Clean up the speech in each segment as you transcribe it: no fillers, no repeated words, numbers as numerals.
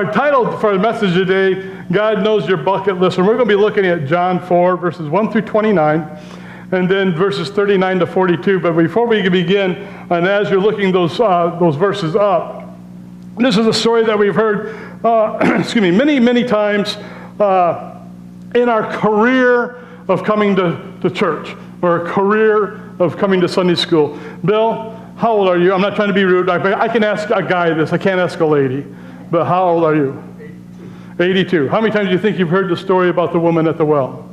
Our title for the message today, God Knows Your Bucket List, and we're going to be looking at John 4, verses 1 through 29, and then verses 39 to 42. But before we begin, and as you're looking those verses up, this is a story that we've heard, many times in our career of coming to church, or a career of coming to Sunday school. Bill, how old are you? I'm not trying to be rude. I can ask a guy this. I can't ask a lady. But how old are you? 82. How many times do you think you've heard the story about the woman at the well?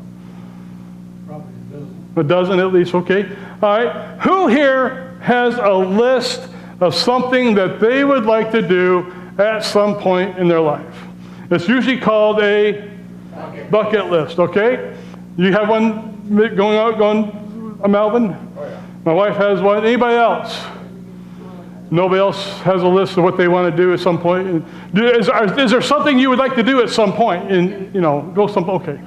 Probably a dozen. A dozen at least, okay. All right. Who here has a list of something that they would like to do at some point in their life? It's usually called a bucket list, okay? You have one going, Melvin? Oh, yeah. My wife has one. Anybody else? Nobody else has a list of what they want to do at some point. Is there something you would like to do at some point? Okay.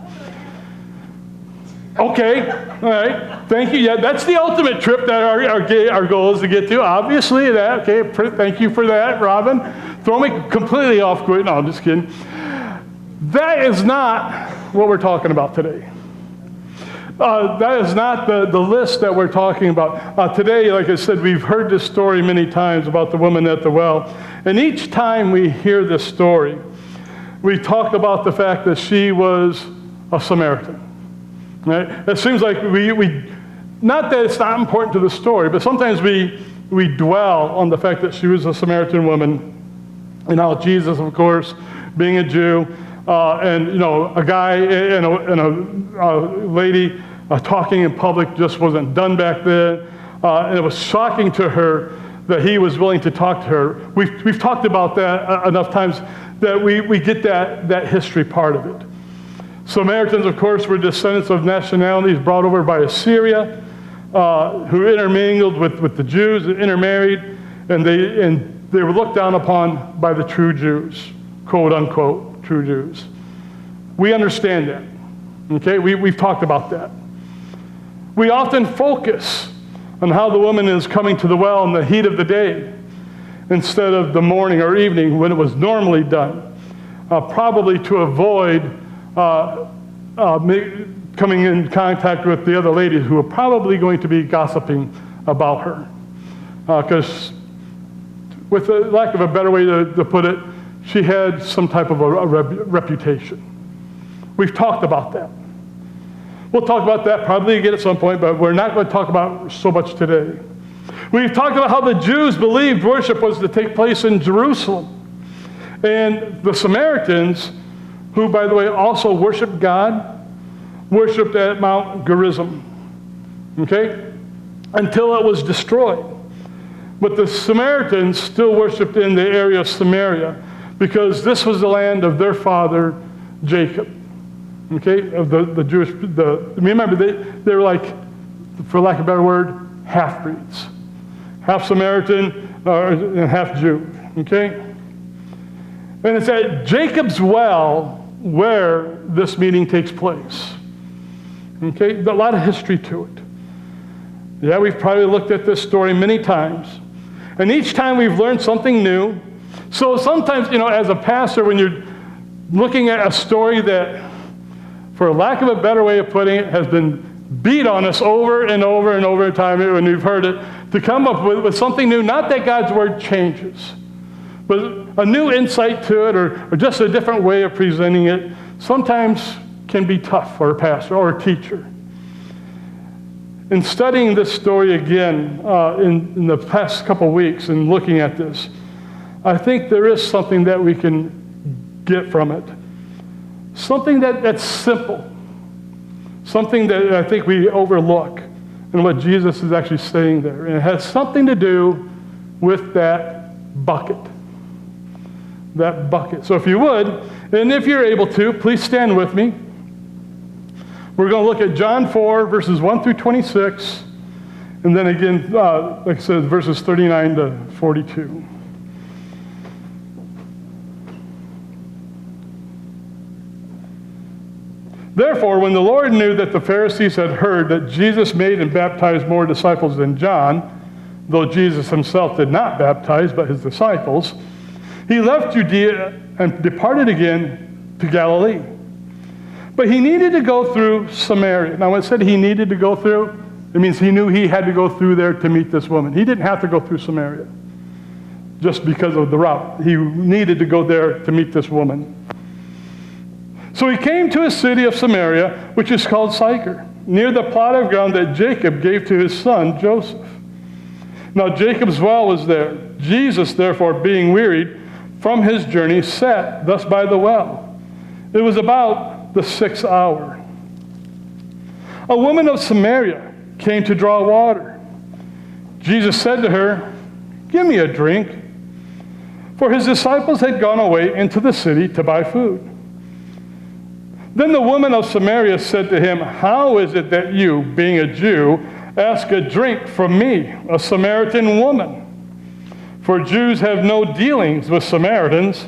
Okay, all right. Thank you. Yeah, that's the ultimate trip that our goal is to get to. Obviously, that. Okay, thank you for that, Robin. Throw me completely off. No, I'm just kidding. That is not what we're talking about today. That is not the list that we're talking about. Today, like I said, we've heard this story many times about the woman at the well. And each time we hear this story, we talk about the fact that she was a Samaritan. Right? It seems like we not that it's not important to the story, but sometimes we dwell on the fact that she was a Samaritan woman. And how Jesus, of course, being a Jew, and a guy and a lady talking in public just wasn't done back then, and it was shocking to her that he was willing to talk to her. We've talked about that enough times that we get that history part of it. Samaritans, of course, were descendants of nationalities brought over by Assyria, who intermingled with the Jews, intermarried, and they were looked down upon by the true Jews, quote unquote, true Jews. We understand that. Okay, we've talked about that. We often focus on how the woman is coming to the well in the heat of the day instead of the morning or evening when it was normally done, probably to avoid coming in contact with the other ladies who are probably going to be gossiping about her. Because with the lack of a better way to put it, she had some type of a reputation. We've talked about that. We'll talk about that probably again at some point, but we're not going to talk about so much today. We've talked about how the Jews believed worship was to take place in Jerusalem. And the Samaritans, who, by the way, also worshiped God, worshiped at Mount Gerizim, okay, until it was destroyed. But the Samaritans still worshiped in the area of Samaria because this was the land of their father, Jacob. Okay, of the Jewish, remember they were like, for lack of a better word, half-breeds. Half Samaritan and half Jew, okay? And it's at Jacob's well where this meeting takes place. Okay, a lot of history to it. Yeah, we've probably looked at this story many times. And each time we've learned something new. So sometimes, as a pastor, when you're looking at a story that, for lack of a better way of putting it, has been beat on us over and over and over time when we've heard it, to come up with something new, not that God's word changes, but a new insight to it or just a different way of presenting it, sometimes can be tough for a pastor or a teacher. In studying this story again in the past couple weeks and looking at this, I think there is something that we can get from it. Something that's simple. Something that I think we overlook in what Jesus is actually saying there. And it has something to do with that bucket. That bucket. So if you would, and if you're able to, please stand with me. We're going to look at John 4, verses 1 through 26. And then again, like I said, verses 39 to 42. Therefore, when the Lord knew that the Pharisees had heard that Jesus made and baptized more disciples than John, though Jesus himself did not baptize, but his disciples, he left Judea and departed again to Galilee. But he needed to go through Samaria. Now, when it said he needed to go through, it means he knew he had to go through there to meet this woman. He didn't have to go through Samaria just because of the route. He needed to go there to meet this woman. So he came to a city of Samaria, which is called Sychar, near the plot of ground that Jacob gave to his son Joseph. Now Jacob's well was there. Jesus, therefore, being wearied from his journey, sat thus by the well. It was about the 6th hour. A woman of Samaria came to draw water. Jesus said to her, "Give me a drink." For his disciples had gone away into the city to buy food. Then the woman of Samaria said to him, "How is it that you, being a Jew, ask a drink from me, a Samaritan woman? For Jews have no dealings with Samaritans."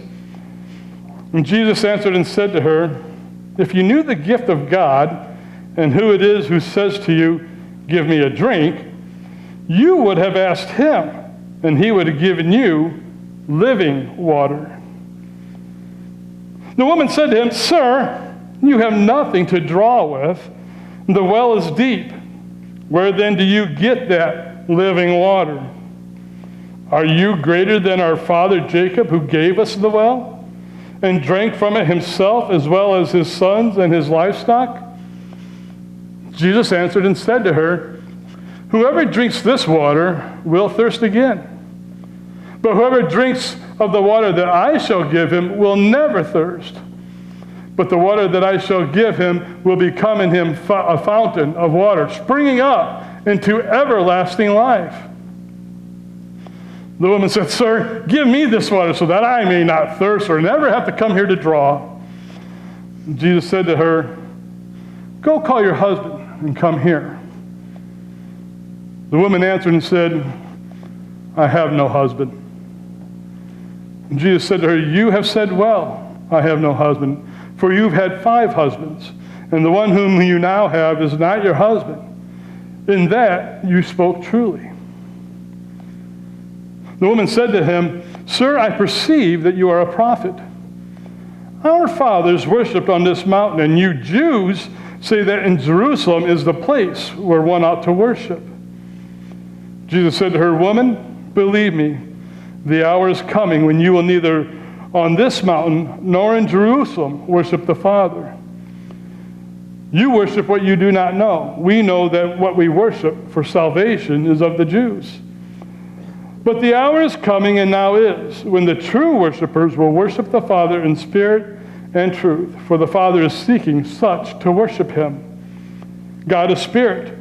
And Jesus answered and said to her, "If you knew the gift of God and who it is who says to you, 'Give me a drink,' you would have asked him, and he would have given you living water." The woman said to him, "Sir, you have nothing to draw with. The well is deep. Where then do you get that living water? Are you greater than our father Jacob, who gave us the well and drank from it himself, as well as his sons and his livestock?" Jesus answered and said to her, "Whoever drinks this water will thirst again. But whoever drinks of the water that I shall give him will never thirst. But the water that I shall give him will become in him a fountain of water, springing up into everlasting life." The woman said, "Sir, give me this water so that I may not thirst or never have to come here to draw." And Jesus said to her, "Go call your husband and come here." The woman answered and said, "I have no husband." And Jesus said to her, "You have said well, I have no husband. For you've had 5 husbands, and the one whom you now have is not your husband. In that you spoke truly." The woman said to him, "Sir, I perceive that you are a prophet. Our fathers worshipped on this mountain, and you Jews say that in Jerusalem is the place where one ought to worship." Jesus said to her, "Woman, believe me, the hour is coming when you will neither on this mountain nor in Jerusalem worship the Father. You worship what you do not know. We know that what we worship for salvation is of the Jews. But the hour is coming, and now is, when the true worshipers will worship the Father in spirit and truth, for the Father is seeking such to worship him. God is spirit,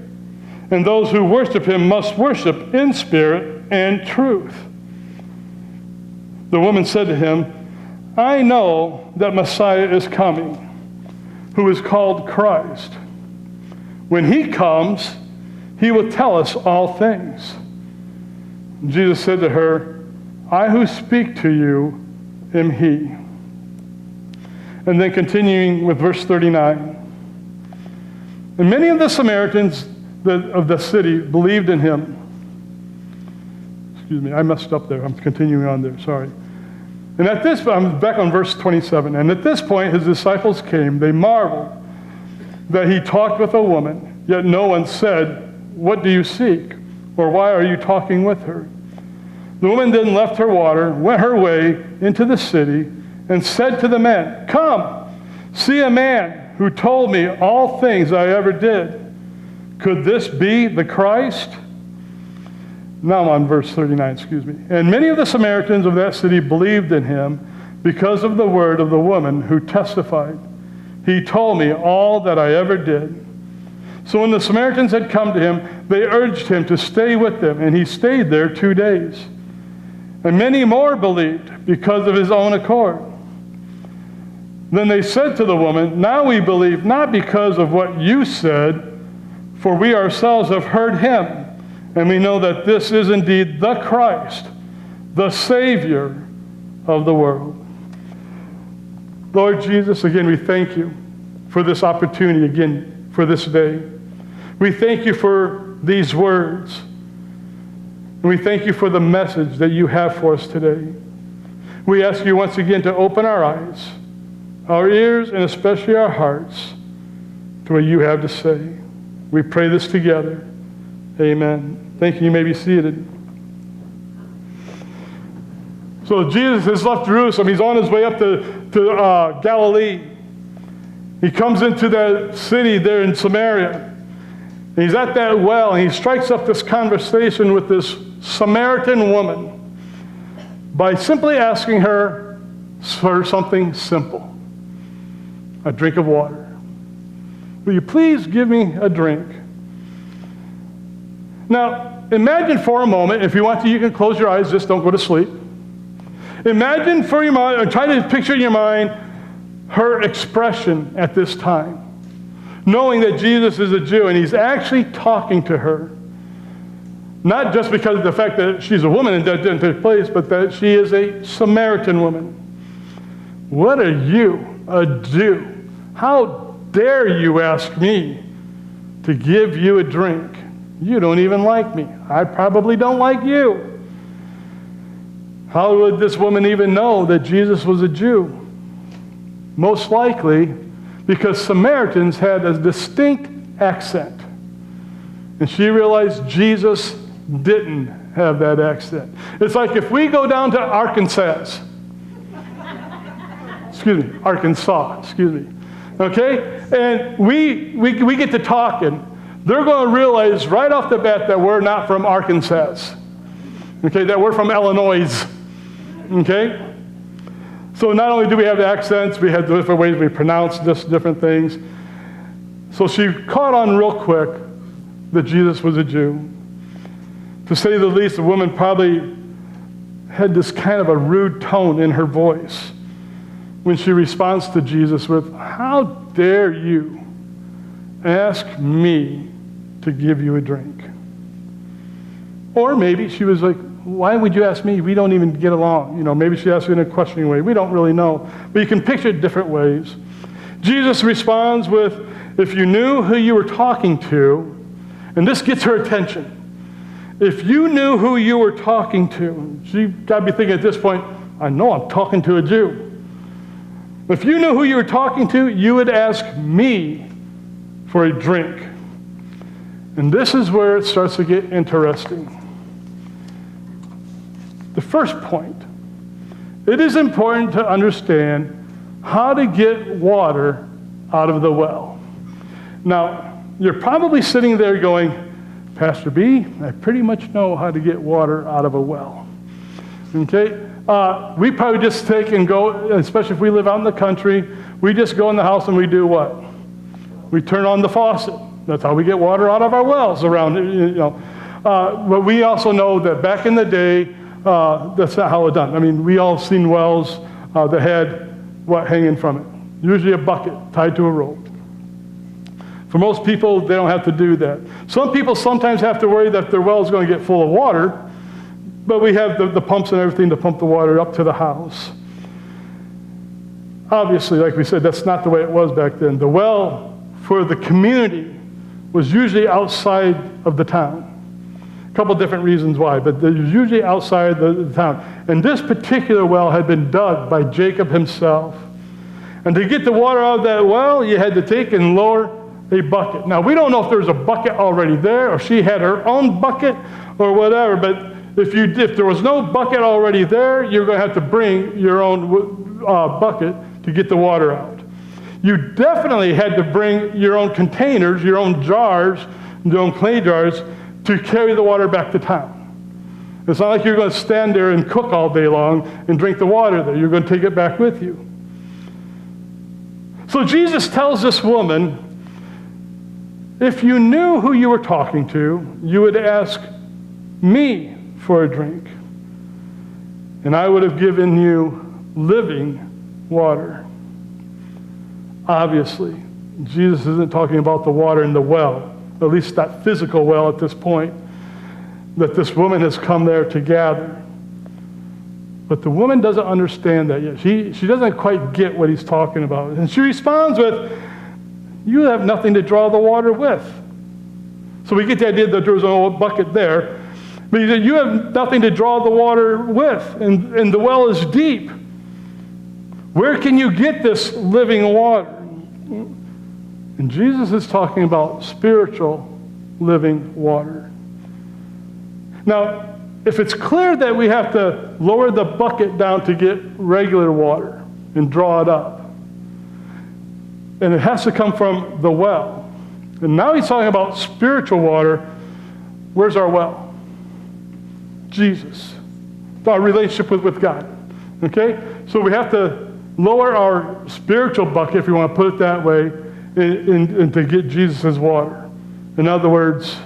and those who worship him must worship in spirit and truth." The woman said to him, "I know that Messiah is coming, who is called Christ. When he comes, he will tell us all things." And Jesus said to her, "I who speak to you am he." And then continuing with verse 39. And many of the Samaritans of the city believed in him. Excuse me, I messed up there. I'm continuing on there, sorry. And at this, I'm back on verse 27. And at this point, his disciples came. They marveled that he talked with a woman, yet no one said, "What do you seek?" or "Why are you talking with her?" The woman then left her water, went her way into the city, and said to the men, "Come, see a man who told me all things I ever did. Could this be the Christ?" Now I'm on verse 39, excuse me. And many of the Samaritans of that city believed in him because of the word of the woman who testified, "He told me all that I ever did." So when the Samaritans had come to him, they urged him to stay with them, and he stayed there 2 days. And many more believed because of his own accord. Then they said to the woman, "Now we believe not because of what you said, for we ourselves have heard him, and we know that this is indeed the Christ, the Savior of the world." Lord Jesus, again, we thank you for this opportunity, again, for this day. We thank you for these words. And we thank you for the message that you have for us today. We ask you once again to open our eyes, our ears, and especially our hearts to what you have to say. We pray this together. Amen. Thank you. You may be seated. So Jesus has left Jerusalem. He's on his way up to Galilee. He comes into that city there in Samaria. And he's at that well, and he strikes up this conversation with this Samaritan woman by simply asking her for something simple, a drink of water. Will you please give me a drink? Now, imagine for a moment, if you want to, you can close your eyes, just don't go to sleep. Imagine for your mind, or try to picture in your mind her expression at this time, knowing that Jesus is a Jew and he's actually talking to her. Not just because of the fact that she's a woman and that didn't take place, but that she is a Samaritan woman. What are you, a Jew? How dare you ask me to give you a drink? You don't even like me. I probably don't like you. How would this woman even know that Jesus was a Jew? Most likely because Samaritans had a distinct accent. And she realized Jesus didn't have that accent. It's like if we go down to Arkansas, okay? And we get to talking, they're going to realize right off the bat that we're not from Arkansas, okay? That we're from Illinois, okay? So not only do we have the accents, we have different ways we pronounce different things. So she caught on real quick that Jesus was a Jew. To say the least, the woman probably had this kind of a rude tone in her voice when she responds to Jesus with, "How dare you ask me to give you a drink?" Or maybe she was like, "Why would you ask me? We don't even get along." You know, maybe she asked you in a questioning way. We don't really know. But you can picture it different ways. Jesus responds with, "If you knew who you were talking to," and this gets her attention. If you knew who you were talking to, she got to be thinking at this point, I know I'm talking to a Jew. If you knew who you were talking to, you would ask me for a drink. And this is where it starts to get interesting. The first point, it is important to understand how to get water out of the well. Now, you're probably sitting there going, "Pastor B, I pretty much know how to get water out of a well." Okay? We probably just take and go, especially if we live out in the country, we just go in the house and we do what? We turn on the faucet. That's how we get water out of our wells around, you know. But we also know that back in the day, that's not how it's done. I mean, we all seen wells that had what hanging from it? Usually a bucket tied to a rope. For most people, they don't have to do that. Some people sometimes have to worry that their well is going to get full of water, but we have the pumps and everything to pump the water up to the house. Obviously, like we said, that's not the way it was back then. The well for the community was usually outside of the town. A couple different reasons why, but they're usually outside the town. And this particular well had been dug by Jacob himself. And to get the water out of that well, you had to take and lower a bucket. Now, we don't know if there was a bucket already there, or she had her own bucket, or whatever, but if there was no bucket already there, you're going to have to bring your own bucket to get the water out. You definitely had to bring your own containers, your own jars, your own clay jars, to carry the water back to town. It's not like you're going to stand there and cook all day long and drink the water there. You're going to take it back with you. So Jesus tells this woman, if you knew who you were talking to, you would ask me for a drink, and I would have given you living water. Obviously, Jesus isn't talking about the water in the well, at least that physical well at this point, that this woman has come there to gather. But the woman doesn't understand that yet. She doesn't quite get what he's talking about. And she responds with, you have nothing to draw the water with. So we get the idea that there was an old bucket there. But he said, you have nothing to draw the water with, and the well is deep. Where can you get this living water? And Jesus is talking about spiritual living water. Now, if it's clear that we have to lower the bucket down to get regular water and draw it up, and it has to come from the well, and now he's talking about spiritual water, where's our well? Jesus. Our relationship with God. Okay? So we have to lower our spiritual bucket, if you want to put it that way, and to get Jesus' water. In other words,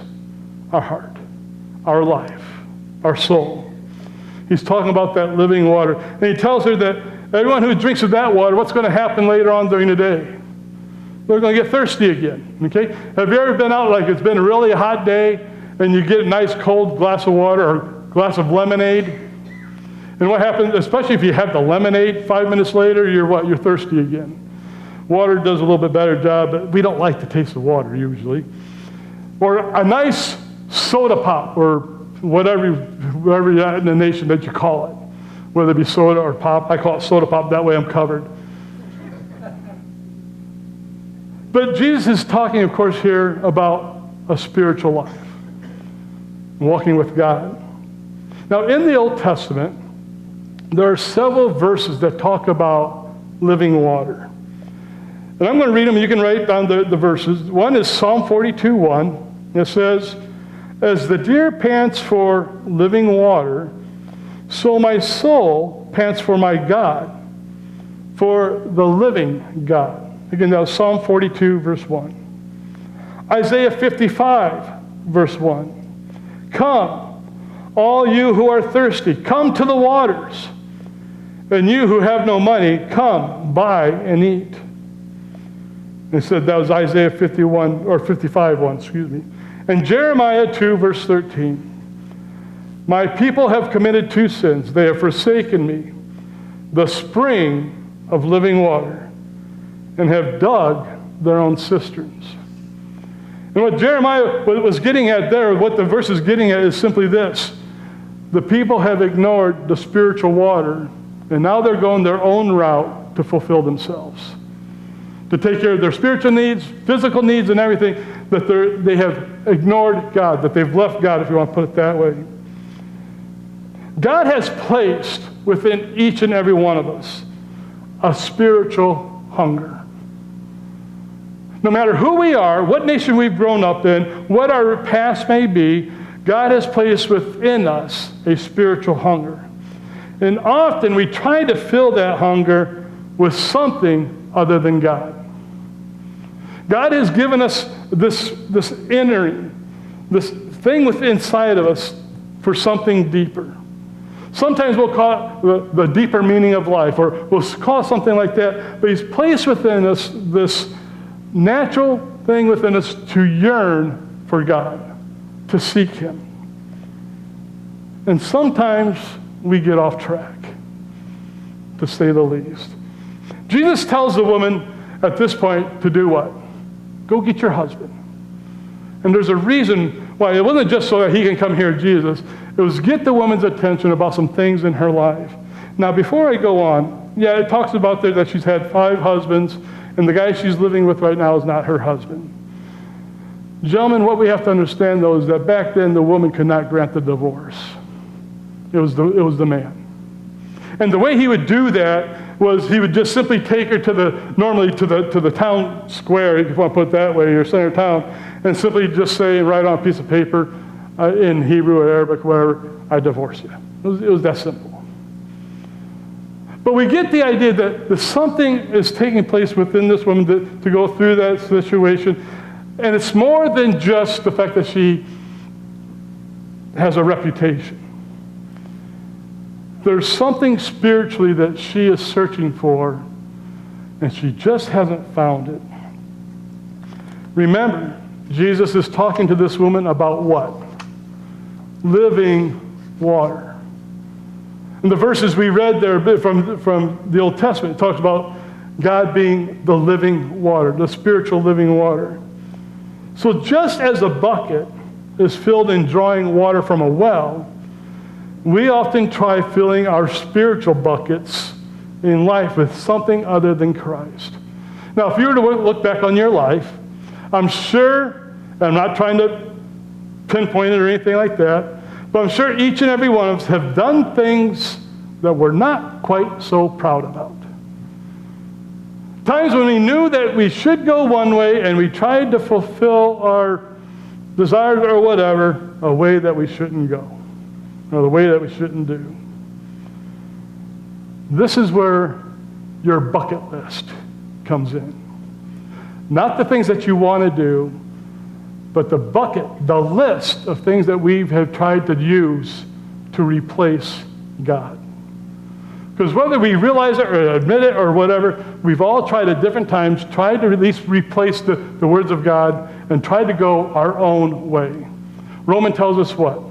our heart, our life, our soul. He's talking about that living water. And he tells her that everyone who drinks of that water, what's going to happen later on during the day? They're going to get thirsty again. Okay? Have you ever been out, like it's been a really hot day, and you get a nice cold glass of water or glass of lemonade? And what happens, especially if you have the lemonade 5 minutes later, you're thirsty again. Water does a little bit better job, but we don't like the taste of water usually. Or a nice soda pop, or whatever in the nation that you call it, whether it be soda or pop. I call it soda pop, that way I'm covered. But Jesus is talking, of course, here about a spiritual life, walking with God. Now, in the Old Testament, there are several verses that talk about living water. And I'm going to read them. You can write down the verses. One is Psalm 42:1. It says, as the deer pants for living water, so my soul pants for my God, for the living God. Again, that was Psalm 42, verse 1. Isaiah 55, verse 1. Come, all you who are thirsty, come to the waters. And you who have no money, come, buy and eat. It said that was Isaiah 51, or 55:1, excuse me. And Jeremiah 2, verse 13. My people have committed two sins. They have forsaken me, the spring of living water, and have dug their own cisterns. And what Jeremiah was getting at there, what the verse is getting at, is simply this. The people have ignored the spiritual water, and now they're going their own route to fulfill themselves, to take care of their spiritual needs, physical needs, and everything, that they have ignored God, that they've left God, if you want to put it that way. God has placed within each and every one of us a spiritual hunger. No matter who we are, what nation we've grown up in, what our past may be, God has placed within us a spiritual hunger. And often we try to fill that hunger with something other than God. God has given us this thing within inside of us for something deeper. Sometimes we'll call it the deeper meaning of life, or we'll call it something like that. But he's placed within us this natural thing within us to yearn for God, to seek him. And sometimes we get off track, to say the least. Jesus tells the woman at this point to do what? Go get your husband. And there's a reason why. It wasn't just so that he can come hear Jesus. It was get the woman's attention about some things in her life. Now, before I go on, it talks about there that she's had 5 husbands, and the guy she's living with right now is not her husband. Gentlemen, what we have to understand, though, is that back then the woman could not grant the divorce. It was the man. And the way he would do that was he would just simply take her to the town square, if you want to put it that way, your center of town, and simply just say, write on a piece of paper in Hebrew or Arabic, whatever, I divorce you. It was that simple. But we get the idea that something is taking place within this woman to go through that situation. And it's more than just the fact that she has a reputation. There's something spiritually that she is searching for, and she just hasn't found it. Remember, Jesus is talking to this woman about what? Living water. In the verses we read there from the Old Testament, it talks about God being the living water, the spiritual living water. So just as a bucket is filled in drawing water from a well, we often try filling our spiritual buckets in life with something other than Christ. Now, if you were to look back on your life, I'm sure, and I'm not trying to pinpoint it or anything like that, but I'm sure each and every one of us have done things that we're not quite so proud about. Times when we knew that we should go one way and we tried to fulfill our desires or whatever a way that we shouldn't go, or the way that we shouldn't do. This is where your bucket list comes in. Not the things that you want to do, but the list of things that we have tried to use to replace God. Because whether we realize it or admit it or whatever, we've all tried at different times, tried to at least replace the words of God and tried to go our own way. Romans tells us what?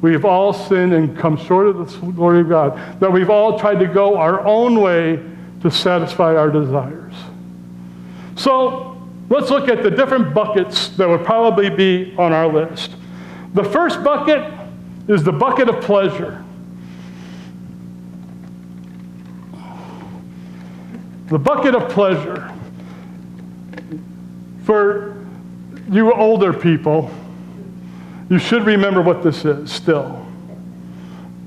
We've all sinned and come short of the glory of God. That we've all tried to go our own way to satisfy our desires. So let's look at the different buckets that would probably be on our list. The first bucket is the bucket of pleasure. The bucket of pleasure. For you older people, you should remember what this is still.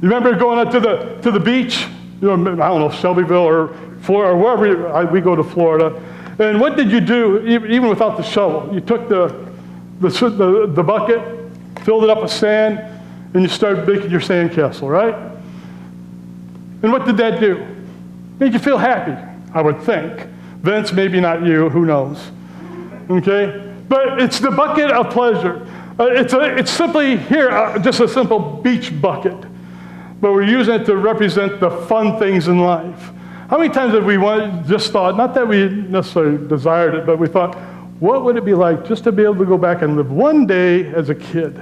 You remember going out to the beach? You know, I don't know, Shelbyville or Florida, or wherever we go to Florida. And what did you do, even without the shovel? You took the bucket, filled it up with sand, and you started making your sandcastle, right? And what did that do? Made you feel happy, I would think. Vince, maybe not you, who knows? Okay? But it's the bucket of pleasure. It's simply here, just a simple beach bucket. But we're using it to represent the fun things in life. How many times have we just thought, not that we necessarily desired it, but we thought, what would it be like just to be able to go back and live one day as a kid?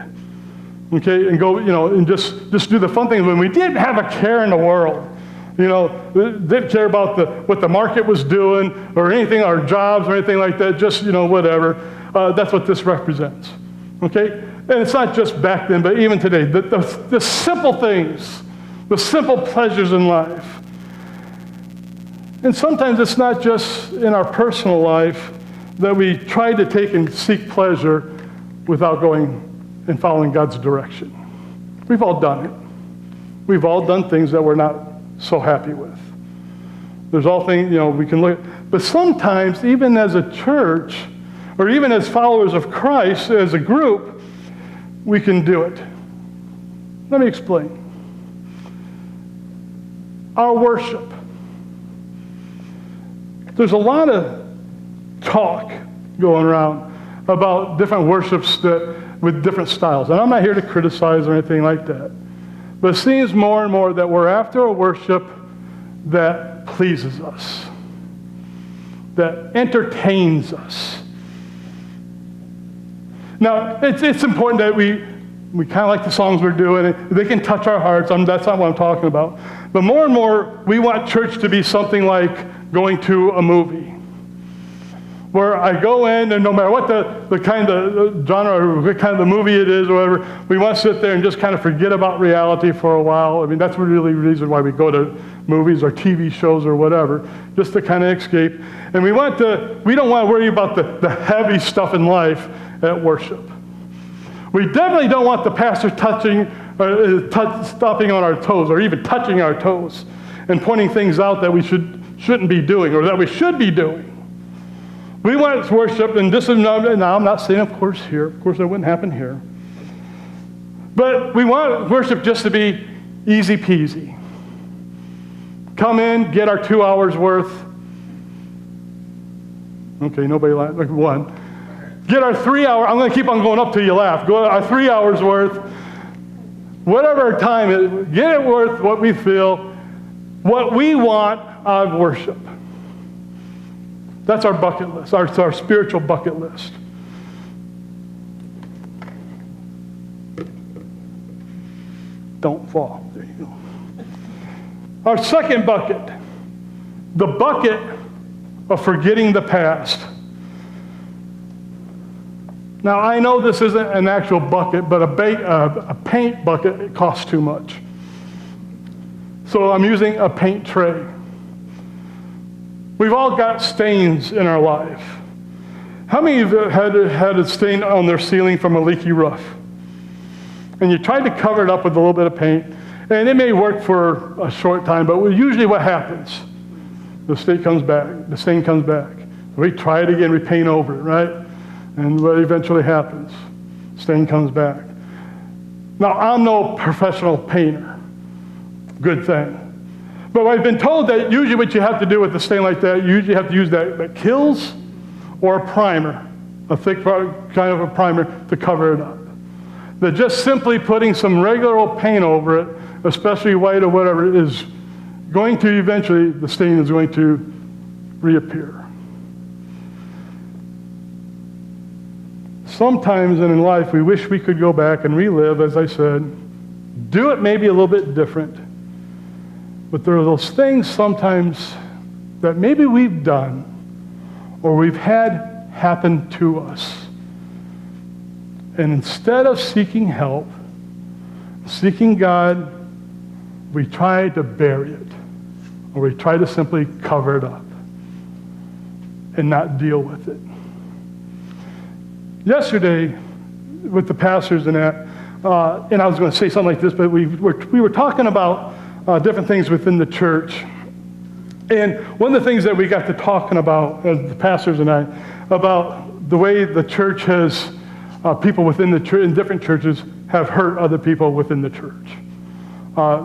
Okay, and go, and just do the fun things when we didn't have a care in the world. Didn't care about what the market was doing or anything, our jobs or anything like that, just, whatever. That's what this represents. Okay? And it's not just back then, but even today. The simple things, the simple pleasures in life. And sometimes it's not just in our personal life that we try to take and seek pleasure without going and following God's direction. We've all done it. We've all done things that we're not so happy with. There's all things, we can look at. But sometimes, even as a church, or even as followers of Christ, as a group, we can do it. Let me explain. Our worship. There's a lot of talk going around about different worships with different styles. And I'm not here to criticize or anything like that. But it seems more and more that we're after a worship that pleases us, that entertains us. Now, it's important that we kind of like the songs we're doing. They can touch our hearts. That's not what I'm talking about. But more and more, we want church to be something like going to a movie, where I go in, and no matter what the kind of genre or what kind of the movie it is or whatever, we want to sit there and just kind of forget about reality for a while. I mean, that's really the reason why we go to movies or TV shows or whatever, just to kind of escape. And we don't want to worry about the heavy stuff in life at worship. We definitely don't want the pastor stopping on our toes or even touching our toes and pointing things out that we shouldn't be doing or that we should be doing. We want worship, and this is now I'm not saying, of course, here. Of course, that wouldn't happen here. But we want worship just to be easy peasy. Come in, get our 2 hours worth. Okay, nobody laughed. Like one. Get our 3 hour. I'm going to keep on going up till you laugh. Go our 3 hours worth. Whatever our time is, get it worth what we feel, what we want out of worship. That's our bucket list, our spiritual bucket list. Don't fall. There you go. Our second bucket, the bucket of forgetting the past. Now, I know this isn't an actual bucket, but a paint bucket, it costs too much. So I'm using a paint tray. We've all got stains in our life. How many of you had a stain on their ceiling from a leaky roof? And you tried to cover it up with a little bit of paint, and it may work for a short time, but usually what happens? The stain comes back. We try it again, we paint over it, right? And what eventually happens? Stain comes back. Now, I'm no professional painter. Good thing. But I've been told that usually what you have to do with a stain like that, you usually have to use that kills or a primer, a thick kind of a primer to cover it up. That just simply putting some regular old paint over it, especially white or whatever, is going to eventually, the stain is going to reappear. Sometimes in life, we wish we could go back and relive, as I said, do it maybe a little bit different. But there are those things sometimes that maybe we've done or we've had happen to us. And instead of seeking help, seeking God, we try to bury it, or we try to simply cover it up and not deal with it. Yesterday, with the pastors and that, and I was going to say something like this, but we were talking about different things within the church. And one of the things that we got to talking about, as the pastors and I, about the way the church has, people within the church, in different churches, have hurt other people within the church.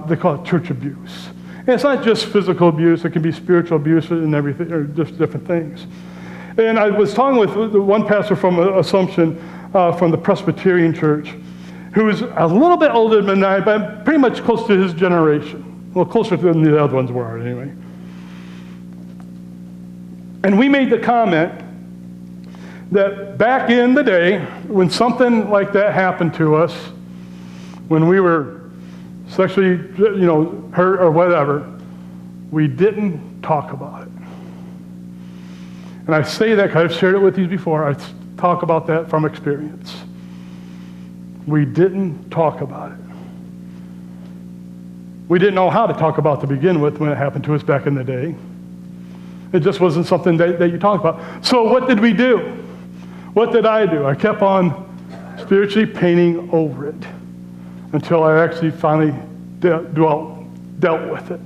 They call it church abuse. And it's not just physical abuse, it can be spiritual abuse and everything, or just different things. And I was talking with one pastor from Assumption, from the Presbyterian Church, who's a little bit older than I, but pretty much close to his generation. Well, closer than the other ones were, anyway. And we made the comment that back in the day, when something like that happened to us, when we were sexually, hurt or whatever, we didn't talk about it. And I say that because I've shared it with you before. I talk about that from experience. We didn't talk about it. We didn't know how to talk about to begin with when it happened to us back in the day. It just wasn't something that you talked about. So what did we do? What did I do? I kept on spiritually painting over it until I actually finally dealt with it.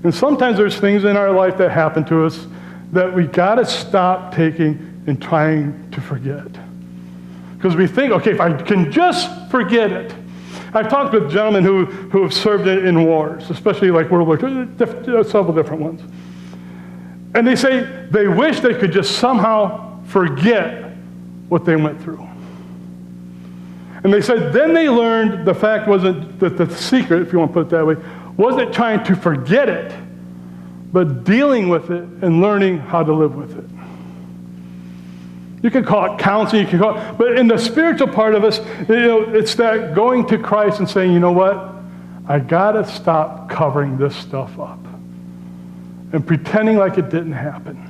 And sometimes there's things in our life that happen to us that we got to stop taking and trying to forget. Because we think, okay, if I can just forget it. I've talked with gentlemen who have served in wars, especially like World War II, several different ones. And they say they wish they could just somehow forget what they went through. And they said then they learned the fact wasn't that the secret, if you want to put it that way, wasn't trying to forget it, but dealing with it and learning how to live with it. You can call it counseling, you can call it, but in the spiritual part of us, it's that going to Christ and saying, you know what? I got to stop covering this stuff up and pretending like it didn't happen.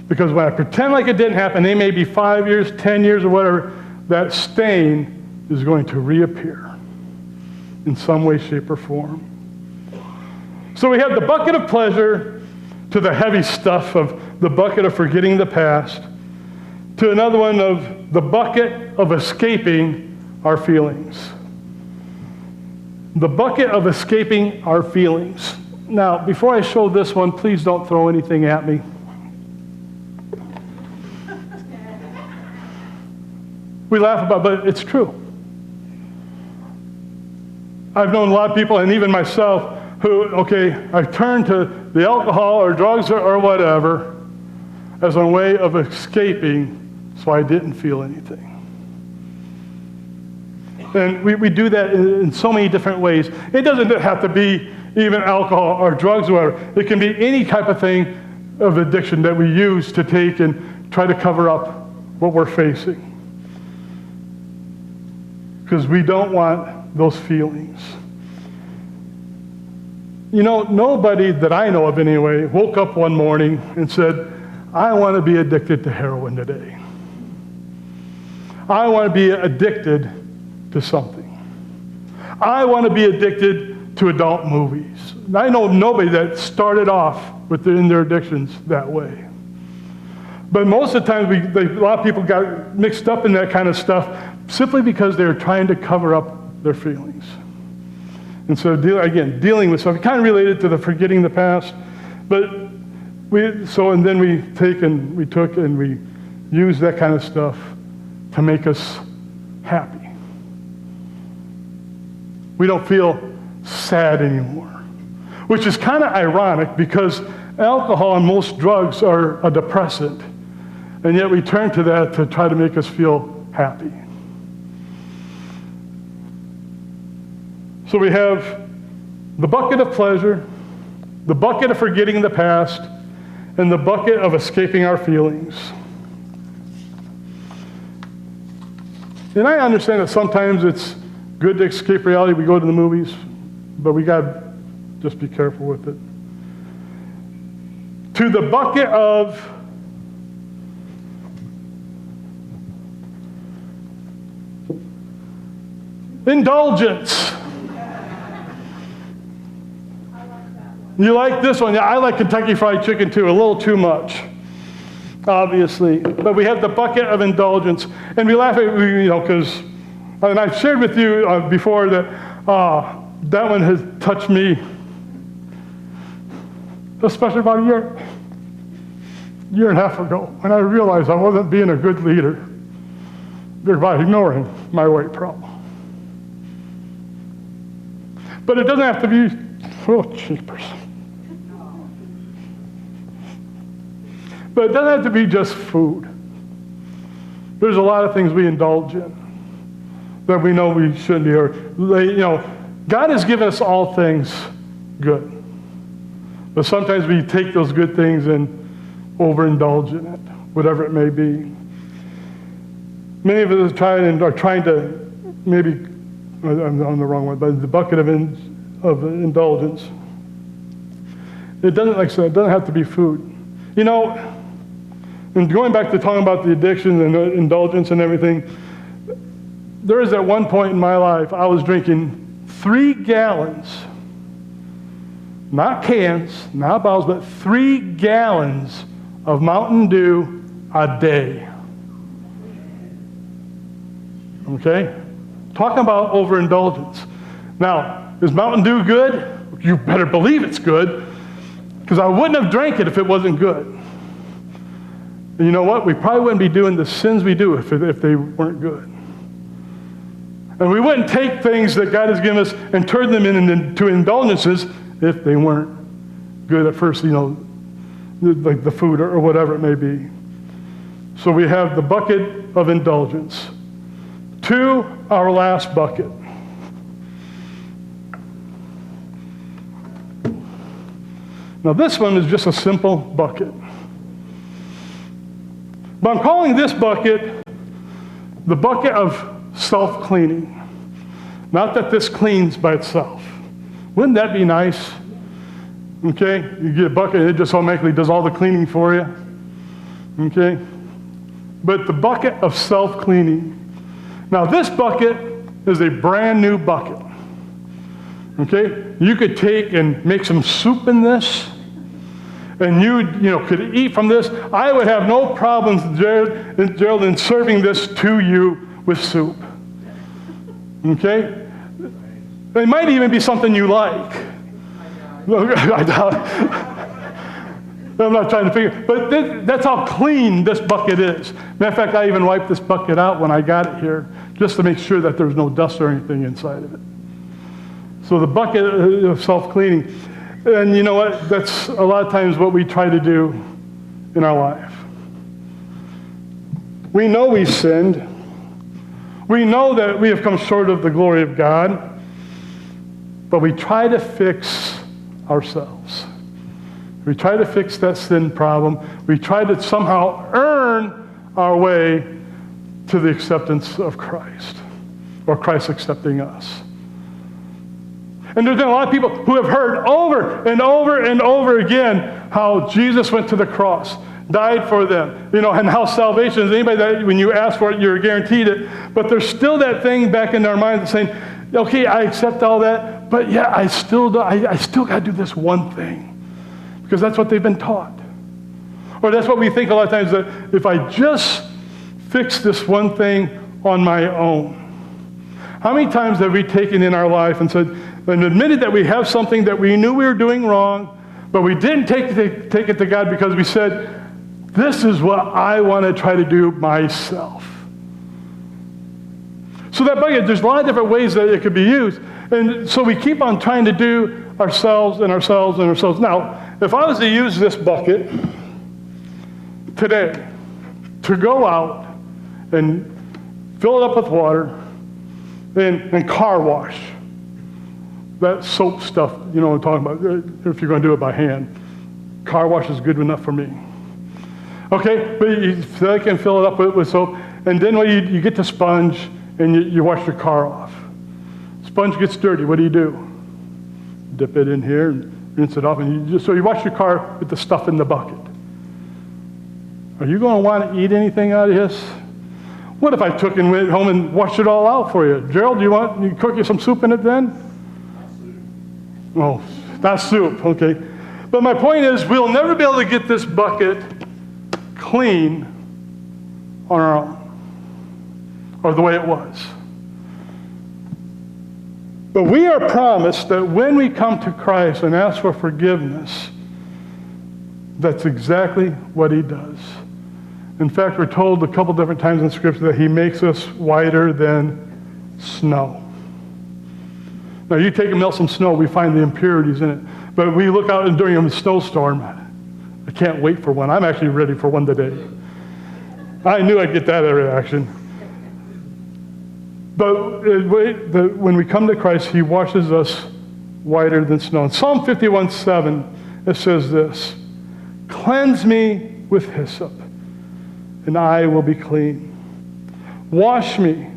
Because when I pretend like it didn't happen, they may be 5 years, 10 years, or whatever, that stain is going to reappear in some way, shape, or form. So we have the bucket of pleasure to the heavy stuff of the bucket of forgetting the past, to another one of the bucket of escaping our feelings. The bucket of escaping our feelings. Now, before I show this one, please don't throw anything at me. We laugh about it, but it's true. I've known a lot of people, and even myself, who, I've turned to the alcohol or drugs or whatever as a way of escaping so I didn't feel anything. And we do that in so many different ways. It doesn't have to be even alcohol or drugs or whatever. It can be any type of thing of addiction that we use to take and try to cover up what we're facing. Because we don't want those feelings. Nobody that I know of anyway woke up one morning and said, I want to be addicted to heroin today. I want to be addicted to something. I want to be addicted to adult movies. I know nobody that started off in their addictions that way. But most of the time, a lot of people got mixed up in that kind of stuff simply because they were trying to cover up their feelings. And so, dealing with stuff, kind of related to the forgetting the past. But then we took and we used that kind of stuff to make us happy. We don't feel sad anymore, which is kind of ironic because alcohol and most drugs are a depressant, and yet we turn to that to try to make us feel happy. So we have the bucket of pleasure, the bucket of forgetting the past, and the bucket of escaping our feelings. And I understand that sometimes it's good to escape reality. We go to the movies, but we got to just be careful with it. To the bucket of indulgence. You like this one? Yeah, I like Kentucky Fried Chicken too, a little too much, obviously. But we have the bucket of indulgence. And we laugh at, because, and I've shared with you before that that one has touched me, especially about a year and a half ago, when I realized I wasn't being a good leader by ignoring my weight problem. But it doesn't have to be, cheapers. But it doesn't have to be just food. There's a lot of things we indulge in that we know we shouldn't be. God has given us all things good. But sometimes we take those good things and overindulge in it, whatever it may be. Many of us are trying to, maybe, I'm on the wrong one, but the bucket of indulgence. It doesn't, like I said, it doesn't have to be food. And going back to talking about the addiction and the indulgence and everything, there is at one point in my life, I was drinking 3 gallons, not cans, not bottles, but 3 gallons of Mountain Dew a day. Okay? Talking about overindulgence. Now, is Mountain Dew good? You better believe it's good, because I wouldn't have drank it if it wasn't good. And you know what? We probably wouldn't be doing the sins we do if they weren't good. And we wouldn't take things that God has given us and turn them into indulgences if they weren't good at first, like the food or whatever it may be. So we have the bucket of indulgence. To our last bucket. Now this one is just a simple bucket. But I'm calling this bucket the bucket of self-cleaning. Not that this cleans by itself. Wouldn't that be nice? Okay? You get a bucket and it just automatically does all the cleaning for you. Okay? But the bucket of self-cleaning. Now this bucket is a brand new bucket. Okay? You could take and make some soup in this, and you could eat from this. I would have no problems, Gerald, in serving this to you with soup. Okay? It might even be something you like. I'm not trying to figure, but that's how clean this bucket is. Matter of fact, I even wiped this bucket out when I got it here, just to make sure that there's no dust or anything inside of it. So the bucket of self-cleaning. And you know what? That's a lot of times what we try to do in our life. We know we've sinned. We know that we have come short of the glory of God, but we try to fix ourselves. We try to fix that sin problem. We try to somehow earn our way to the acceptance of Christ, or Christ accepting us. And there's been a lot of people who have heard over and over and over again how Jesus went to the cross. died for them. You know, and how salvation is anybody that when you ask for it, you're guaranteed it. But there's still that thing back in our minds saying, okay, I accept all that, but yeah, I still got to do this one thing. Because that's what they've been taught. Or that's what we think a lot of times, that if I just fix this one thing on my own. How many times have we taken in our life and said, and admitted that we have something that we knew we were doing wrong, but we didn't take it to God because we said, this is what I want to try to do myself. So that bucket, there's a lot of different ways that it could be used. And so we keep on trying to do ourselves and ourselves and ourselves. Now, if I was to use this bucket today to go out and fill it up with water and car wash, that soap stuff, you know what I'm talking about, if you're going to do it by hand, car wash is good enough for me. Okay, but I can fill it up with soap, and then when you get the sponge and you wash your car off. Sponge gets dirty, what do? Dip it in here and rinse it off, and so you wash your car with the stuff in the bucket. Are you going to want to eat anything out of this? What if I took and went home and washed it all out for you? Gerald, do you want me to cook you some soup in it then? Not soup. Oh, not soup, okay. But my point is, we'll never be able to get this bucket clean on our own, or the way it was. But we are promised that when we come to Christ and ask for forgiveness, that's exactly what he does. In fact, we're told a couple different times in Scripture that he makes us whiter than snow. Now, you take and melt some snow, we find the impurities in it. But we look out and during a snowstorm, I can't wait for one. I'm actually ready for one today. I knew I'd get that reaction. But when we come to Christ, he washes us whiter than snow. In Psalm 51:7, it says this, "Cleanse me with hyssop, and I will be clean. Wash me,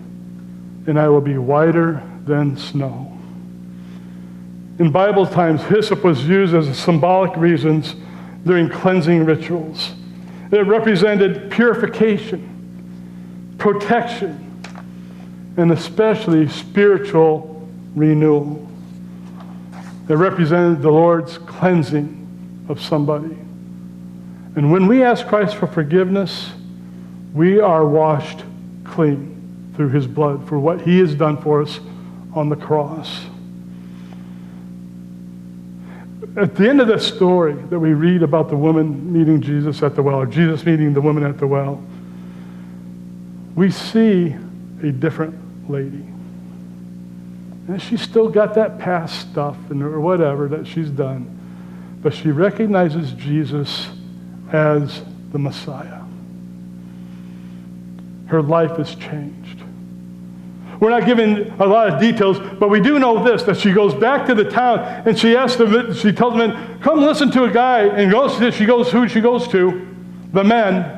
and I will be whiter than snow." In Bible times, hyssop was used as symbolic reasons during cleansing rituals. It represented purification, protection, and especially spiritual renewal. It represented the Lord's cleansing of somebody. And when we ask Christ for forgiveness, we are washed clean through his blood for what he has done for us on the cross. At the end of this story that we read about the woman meeting Jesus at the well, or Jesus meeting the woman at the well, we see a different lady. And she's still got that past stuff or whatever that she's done, but she recognizes Jesus as the Messiah. Her life has changed. We're not given a lot of details, but we do know this, that she goes back to the town and she tells the men, come listen to a guy, and she goes to? The men.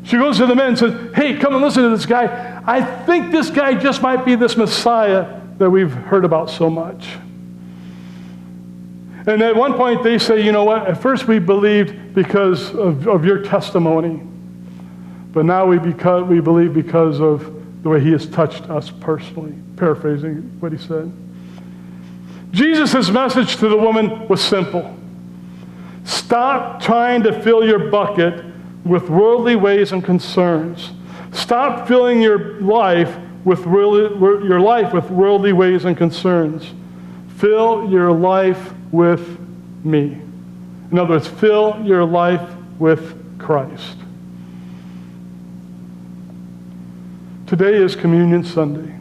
She goes to the men and says, hey, come and listen to this guy. I think this guy just might be this Messiah that we've heard about so much. And at one point they say, you know what, at first we believed because of your testimony, but now we believe because of the way he has touched us personally. Paraphrasing what he said. Jesus' message to the woman was simple. Stop trying to fill your bucket with worldly ways and concerns. Stop filling your life with worldly ways and concerns. Fill your life with me. In other words, fill your life with Christ. Today is Communion Sunday.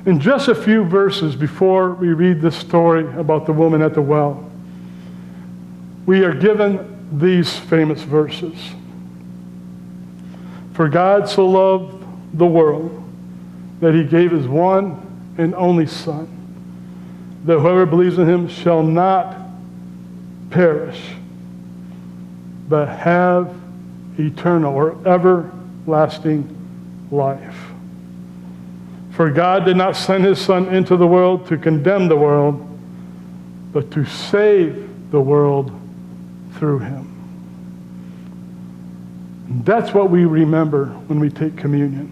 In just a few verses before we read this story about the woman at the well, we are given these famous verses. For God so loved the world that he gave his one and only Son, that whoever believes in him shall not perish, but have eternal or everlasting life. For God did not send his Son into the world to condemn the world, but to save the world through him. And that's what we remember when we take communion.